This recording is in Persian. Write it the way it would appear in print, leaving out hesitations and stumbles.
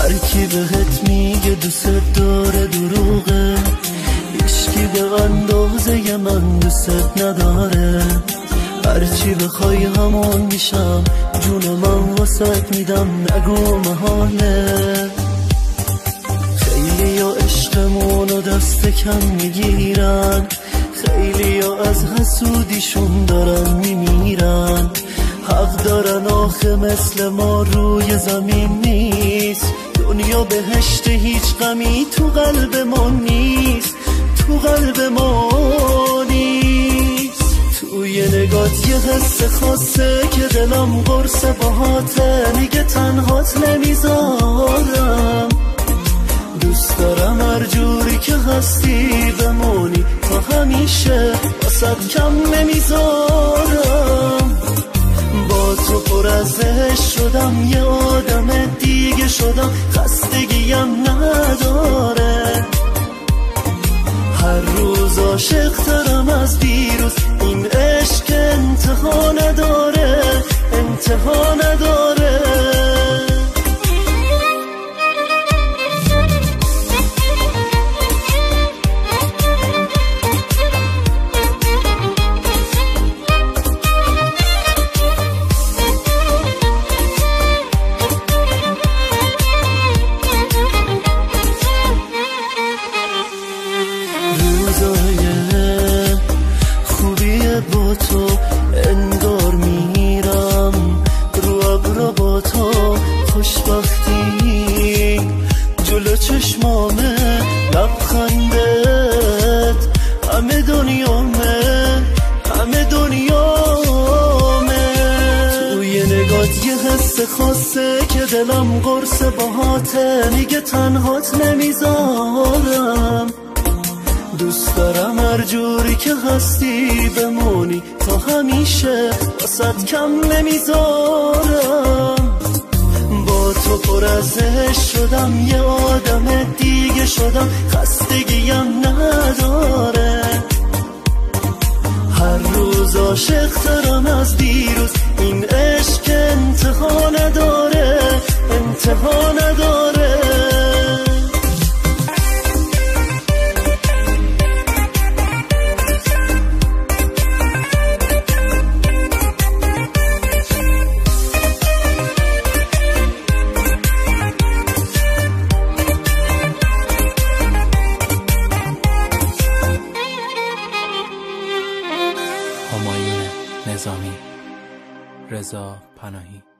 هرکی بهت میگه دوست داره دروغه، هیچکی به اندازه من دوست نداره. هرچی بخوای همون میشم، جون من واسط میدم نگو محاله. خیلی ها عشقمونو دست کم میگیرن، خیلی ها از حسودیشون دارن میمیرن. حق دارن آخه مثل ما روی زمین نیست، دنیا بهشت هیچ غمی تو قلب ما نیست، تو قلب ما نیست. توی نگات یه حس خاصه که دلم قرص باهاته، میگه تنهات نمیذارم. دوست دارم هر جوری که هستی بمونی تا همیشه، واسد کم نمیذارم. با تو پر از عشق شدم، یه آدم دیگه شدم، خستگیم نداره. هر روز عاشق ترم از دیروز، این عشق انتها نداره، انتها نداره. با تو انگار میرم رو ابرا، با تو خوشبختی جلو چشمامه، لبخندت همه دنیامه، همه دنیامه. توی نگات یه حس خاصه که دلم قرص باهاته، میگه تنهات نمیذارم. دوست دارم هر جوری که هستی بمونی تا همیشه، واسد کم نمیذارم. با تو پر از عشق شدم، یه آدم دیگه شدم، خستگیم نداره. هر روز عاشق ترم از دیروز، این عشق انتها نداره، انتها نداره. همایون نظامی، رضا پناهی.